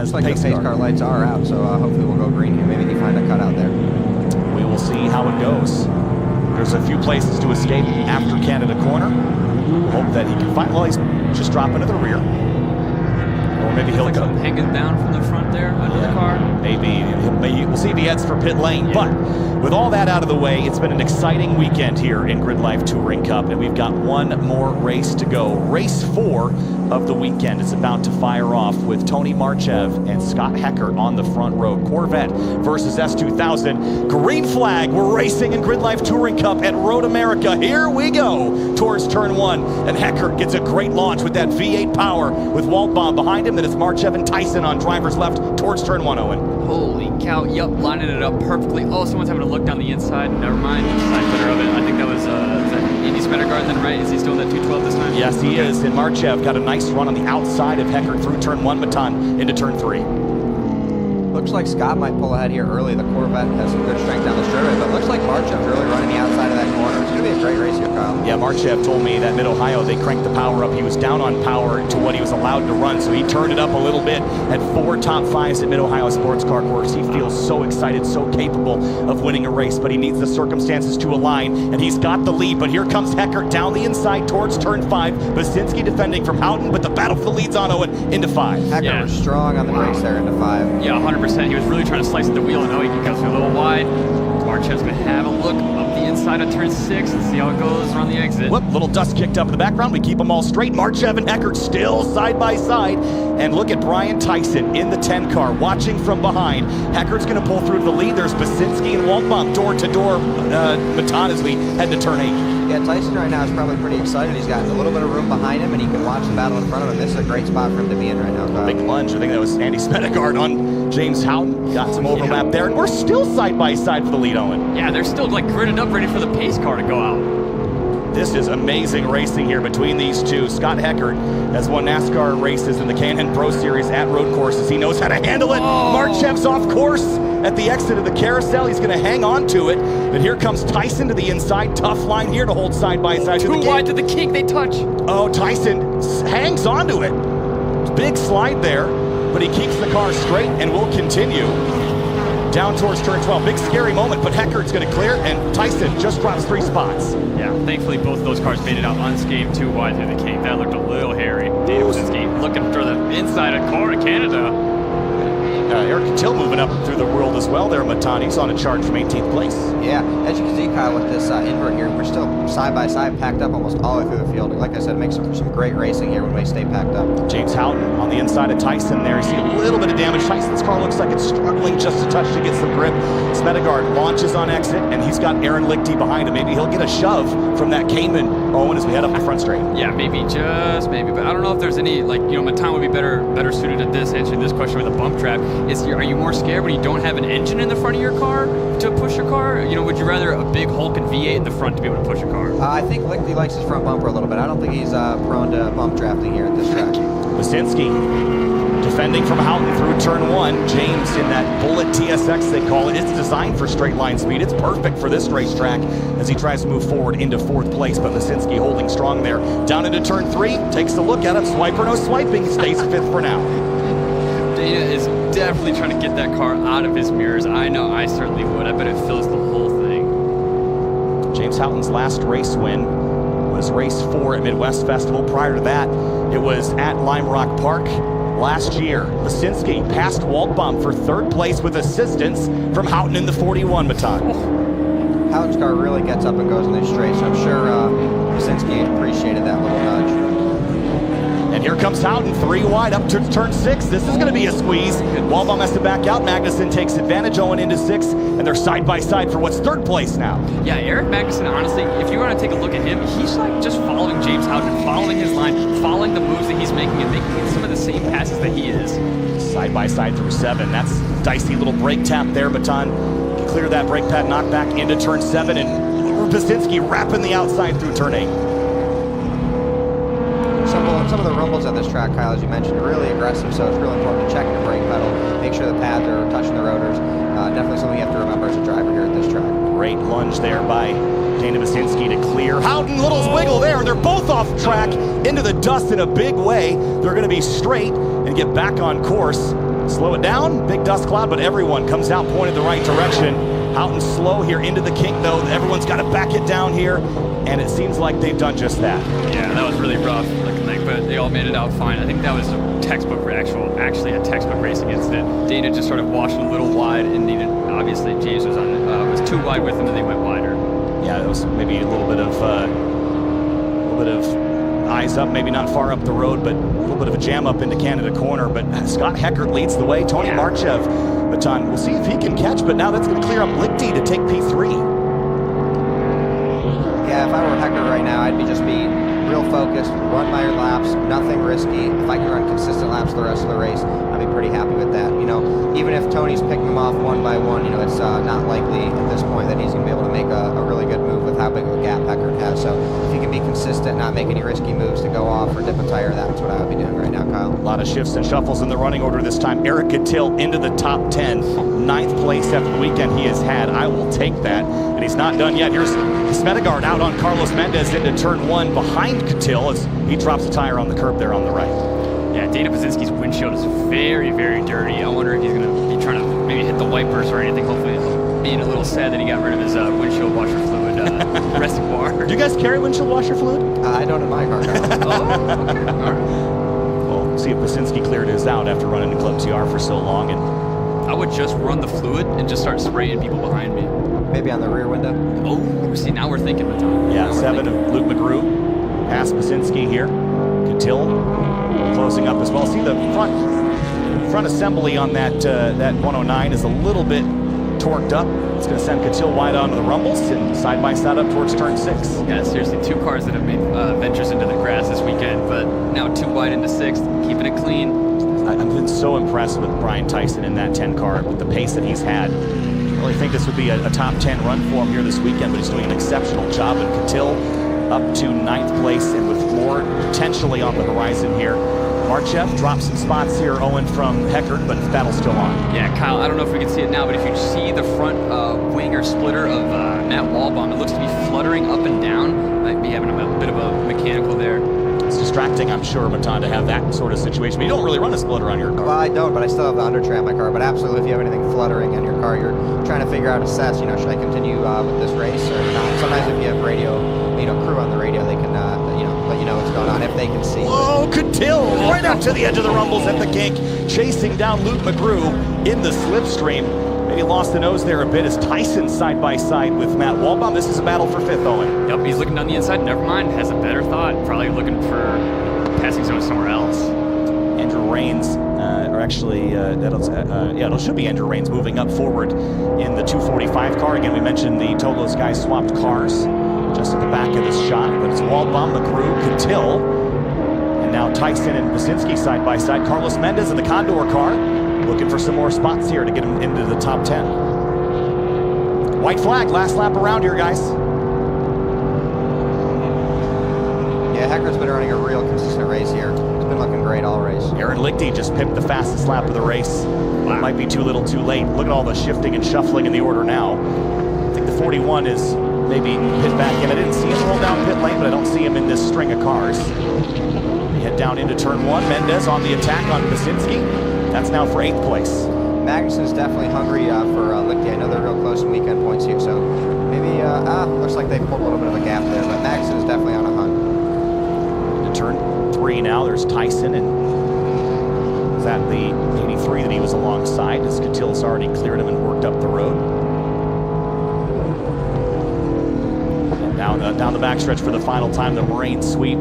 as Looks like the pace car lights are out, so hopefully we'll go green here. Maybe he find a cutout there. We will see how it goes. There's a few places to escape after Canada corner. We'll hope that he can find, well, he's just dropping to the rear. Or maybe he'll go hanging down from the front there under the car. Maybe we'll see if he heads for pit lane. Yeah. But with all that out of the way, it's been an exciting weekend here in Grid Life Touring Cup, and we've got one more race to go. Race 4 of the weekend is about to fire off with Tony Marchev and Scott Heckert on the front row. Corvette versus S2000. Green flag. We're racing in Grid Life Touring Cup at Road America. Here we go towards turn 1, and Heckert gets a great launch with that V8 power with Walt Bomb behind him. Then it's Marchev and Tyson on driver's left towards turn 1, Owen. Holy cow, yep, lining it up perfectly. Oh, someone's having a look down the inside. Never mind, side footer of it. I think that was Andy Spendergaard then, right? Is he still in that 212 this time? Yes, he is. And Marchev got a nice run on the outside of Heckert through turn 1 baton into turn 3. Looks like Scott might pull ahead here early. The Corvette has some good strength down the straightaway, but looks like Marchev's really running the outside of that corner. It's going to be a great race here, Kyle. Yeah, Marchev told me that Mid-Ohio, they cranked the power up. He was down on power to what he was allowed to run, so he turned it up a little bit. Had 4 top 5s at Mid-Ohio Sports Car Course. He feels so excited, so capable of winning a race, but he needs the circumstances to align, and he's got the lead. But here comes Heckert down the inside towards turn 5. Basinski defending from Houghton, but the battle for the lead's on Owen into 5. Heckert was strong on the brakes there into 5. Yeah, 100%. He was really trying to slice at the wheel, and he got through a little wide. Marchev's going to have a look up the inside of turn 6 and see how it goes around the exit. Whoop, little dust kicked up in the background. We keep them all straight. Marchev and Heckert still side by side. And look at Brian Tyson in the 10 car watching from behind. Heckert's going to pull through to the lead. There's Basinski and Waltbaum door to door baton as we head to turn 8. Yeah, Tyson right now is probably pretty excited. He's got a little bit of room behind him, and he can watch the battle in front of him. This is a great spot for him to be in right now, Kyle. Big lunge. I think that was Andy Spendergaard on James Houghton. Got some overlap there, and we're still side by side for the lead, Owen. Yeah, they're still like gridded up, ready for the pace car to go out. This is amazing racing here between these two. Scott Heckert has won NASCAR races in the Can-Am Pro Series at road courses. He knows how to handle it. Oh. Marchev's off course at the exit of the carousel. He's going to hang on to it. But here comes Tyson to the inside. Tough line here to hold side by side. Too wide to the kink, they touch. Oh, Tyson hangs on to it. Big slide there, but he keeps the car straight and will continue down towards turn 12. Big scary moment, but Heckert's going to clear, and Tyson just drops 3 spots. Yeah, thankfully both of those cars made it out unscathed, too wide through the kink. That looked a little hairy. Dave Basinski looking for the inside of Canada. Eric Till moving up through the world as well there. Matani's on a charge from 18th place. Yeah, as you can see, Kyle, with this invert here, we're still side by side, packed up almost all the way through the field. And like I said, it makes for some great racing here when we stay packed up. James Houghton on the inside of Tyson there. You see a little bit of damage. Tyson's car looks like it's struggling just a touch to get some grip. Spendergaard launches on exit, and he's got Aaron Lichty behind him. Maybe he'll get a shove from that Cayman, Owen, as we head up the front straight. Yeah, maybe, just maybe. But I don't know if there's any, like, you know, Matan would be better suited at this, answering this question with a bump trap. Are you more scared when you don't have an engine in the front of your car to push your car? You know, would you rather a big hulking V8 in the front to be able to push a car? I think Lichty likes his front bumper a little bit. I don't think he's prone to bump drafting here at this track. Basinski defending from Houghton through turn 1. James in that Bullet TSX, they call it. It's designed for straight line speed. It's perfect for this racetrack as he tries to move forward into 4th place, but Basinski holding strong there. Down into turn 3, takes a look at him. Swipe or no swiping, stays 5th for now. Dana is definitely trying to get that car out of his mirrors. I know, I certainly would. I bet it fills the whole thing. James Houghton's last race win was race 4 at Midwest Festival. Prior to that, it was at Lime Rock Park last year. Basinski passed Waltbaum for 3rd place with assistance from Houghton in the 41 baton. Houghton's car really gets up and goes in these straights, so I'm sure Basinski appreciated that little nudge. And here comes Houghton, 3 wide up to turn 6. This is going to be a squeeze. Walbaum has to back out. Magnuson takes advantage, Owen into 6, and they're side by side for what's 3rd place now. Yeah, Eric Magnuson, honestly, if you want to take a look at him, he's like just following James Houghton, following his line, following the moves that he's making, and making some of the same passes that he is. Side by side through 7. That's dicey little brake tap there. Baton can clear that brake pad, knock back into turn 7, and Basinski wrapping the outside through turn 8. Some of the rumbles at this track, Kyle, as you mentioned, are really aggressive, so it's really important to check your brake pedal, make sure the pads are touching the rotors. Definitely something you have to remember as a driver here at this track. Great lunge there by Dana Basinski to clear. Houghton, little wiggle there. They're both off track into the dust in a big way. They're going to be straight and get back on course. Slow it down, big dust cloud, but everyone comes out pointed the right direction. Out and slow here into the kink, though. Everyone's got to back it down here, and it seems like they've done just that. Yeah, that was really rough looking like, but they all made it out fine. I think that was a textbook actually a textbook racing incident. Dana just started washing a little wide and needed, obviously, James was too wide with him and they went wider. Yeah, it was maybe a little bit of eyes up, maybe not far up the road, but a little bit of a jam up into Canada Corner. But Scott Heckert leads the way. Tony Marchev, baton. We'll see if he can catch, but now that's going to clear up Lichty to take P3. Yeah, if I were Heckert right now, I'd just be real focused, run my laps, nothing risky. If I can run consistent laps the rest of the race, I'd be pretty happy with that. You know, even if Tony's picking them off one by one, you know, it's not likely at this point that he's going to be able to make a really good move with how big of a gap Heckert has. So if he can be consistent, not make any risky moves to go off or dip a tire, that's what I would be doing right now, Kyle. A lot of shifts and shuffles in the running order this time. Eric Cattell into the top 10. Ninth place after the weekend he has had. I will take that. And he's not done yet. Here's Smedegard out on Carlos Mendez into turn 1 behind Cattell as he drops a tire on the curb there on the right. Yeah, Dana Pazinski's windshield is very, very dirty. I wonder if he's going to be trying to maybe hit the wipers or anything. Hopefully, being a little sad that he got rid of his windshield washer fluid reservoir. Do you guys carry windshield washer fluid? I don't in my car, Kyle. Oh, okay. All right. We'll see if Pazinski cleared his out after running the Club TR for so long. And I would just run the fluid and just start spraying people behind me. Maybe on the rear window. Oh, see, now we're thinking, Baton. yeah, 7 of Luke McGrew past Pazinski here. Cattell closing up as well. See the front assembly on that 109 is a little bit torqued up. It's going to send Cattell wide onto the rumbles and side by side up towards turn 6. Yeah, seriously, 2 cars that have made ventures into the grass this weekend, but now 2 wide into 6th, keeping it clean. I've been so impressed with Brian Tyson in that 10 car with the pace that he's had. I really think this would be a top 10 run for him here this weekend, but he's doing an exceptional job. And Cattell up to 9th place, and with more potentially on the horizon here. Marchev drops some spots here, Owen, from Heckert, but the battle's still on. Yeah, Kyle, I don't know if we can see it now, but if you see the front wing or splitter of Matt Walbaum, it looks to be fluttering up and down. Might be having a bit of a mechanical there. It's distracting, I'm sure, Matan, to have that sort of situation. But you don't really run a splitter on your car. Well, I don't, but I still have the under tray on my car. But absolutely, if you have anything fluttering on your car, you're trying to figure out, assess, you know, should I continue with this race or not? Sometimes if you have radio, you know, crew on the radio, they can, you know, let you know what's going on if they can see. Whoa, Cattell right out to the edge of the rumbles at the kink, chasing down Luke McGrew in the slipstream. Maybe lost the nose there a bit as Tyson side by side with Matt Walbaum. This is a battle for 5th, Owen. Yep, he's looking down the inside. Never mind, has a better thought. Probably looking for passing zone somewhere else. Andrew Rains, or actually, it should be Andrew Rains moving up forward in the 245 car. Again, we mentioned the Tolos guys swapped cars just at the back of this shot, but it's Walbaum, McGrew, Cattell, and now Tyson and Pazinski side by side. Carlos Mendez in the Condor car, looking for some more spots here to get him into the top 10. White flag, last lap around here, guys. Yeah, Heckert's been running a real consistent race here. It's been looking great all race. Aaron Lichty just pipped the fastest lap of the race. Wow. Might be too little too late. Look at all the shifting and shuffling in the order now. I think the 41 is maybe pit back in. I didn't see him roll down pit lane, but I don't see him in this string of cars. We head down into turn 1. Mendez on the attack on Pazinski. That's now for 8th place. Magnuson's definitely hungry for Lichty. I know they're real close in weekend points here, so maybe, looks like they pulled a little bit of a gap there, but Magnuson's definitely on a hunt. In turn 3 now, there's Tyson, and is that the 83 that he was alongside, as Cattell's already cleared him and worked up the road. And down the backstretch for the final time, the Moraine sweep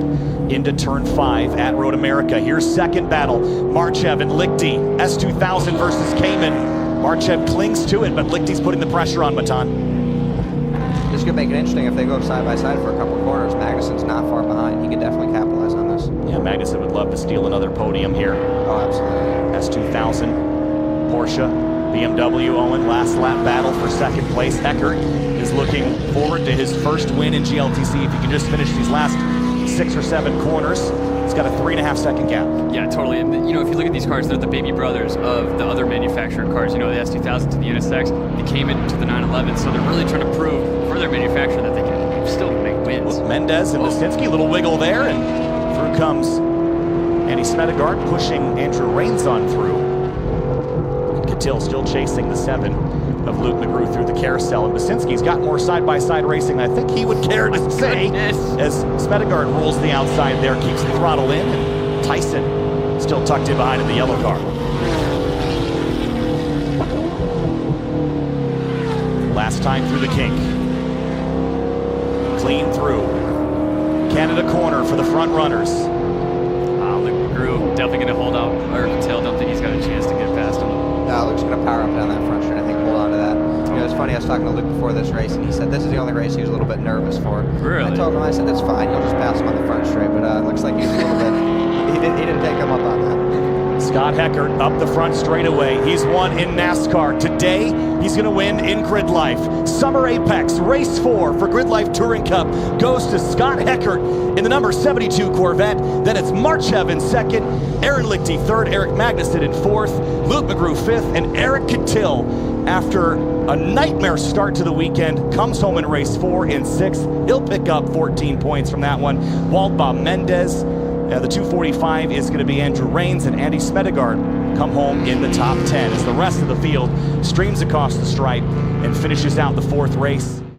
into turn 5 at Road America. Here's second battle, Marchev and Lichty, S2000 versus Cayman. Marchev clings to it, but Lichty's putting the pressure on Matan. This could make it interesting if they go side by side for a couple of corners. Magnuson's not far behind. He could definitely capitalize on this. Yeah, Magnuson would love to steal another podium here. Oh, absolutely. S2000, Porsche, BMW, Owen, last lap battle for second place. Heckert is looking forward to his first win in GLTC. If he can just finish these last 6 or 7 corners, he's got a 3.5 second gap. Yeah, totally. And you know, if you look at these cars, they're the baby brothers of the other manufacturer cars. You know, the S2000 to the NSX, the Cayman to the 911. So they're really trying to prove for their manufacturer that they can still make wins. Mendez and Pazinski, little wiggle there, and through comes Andy Smedegard pushing Andrew Rains on through. Cattell still chasing the 7 of Luke McGrew through the Carousel. And Basinski's got more side-by-side racing than I think he would care to say, as Smedegaard rolls the outside there, keeps the throttle in, and Tyson still tucked in behind in the yellow car. Last time through the kink. Clean through. Canada corner for the front runners. Luke McGrew definitely going to hold out, or Cattell, don't think he's got a chance to get past him. No, Luke's going to power up down that front straight. I think hold on to that. You know, it's funny, I was talking to Luke before this race, and he said this is the only race he was a little bit nervous for. Really? I told him, I said, that's fine, you'll just pass him on the front straight, but it looks like he's a little bit, he didn't take him up on that. Scott Heckert up the front straightaway. He's won in NASCAR. Today, he's going to win in Grid Life. Summer Apex, race 4 for Grid Life Touring Cup goes to Scott Heckert in the number 72 Corvette. Then it's Marchev in second, Aaron Lichty third, Eric Magnuson in fourth, Luke McGrew fifth, and Eric Cattell, after a nightmare start to the weekend, comes home in race 4 in sixth. He'll pick up 14 points from that one. Waldbaum Mendez. The 245 is going to be Andrew Rains, and Andy Smedegaard come home in the top 10 as the rest of the field streams across the stripe and finishes out the 4th race.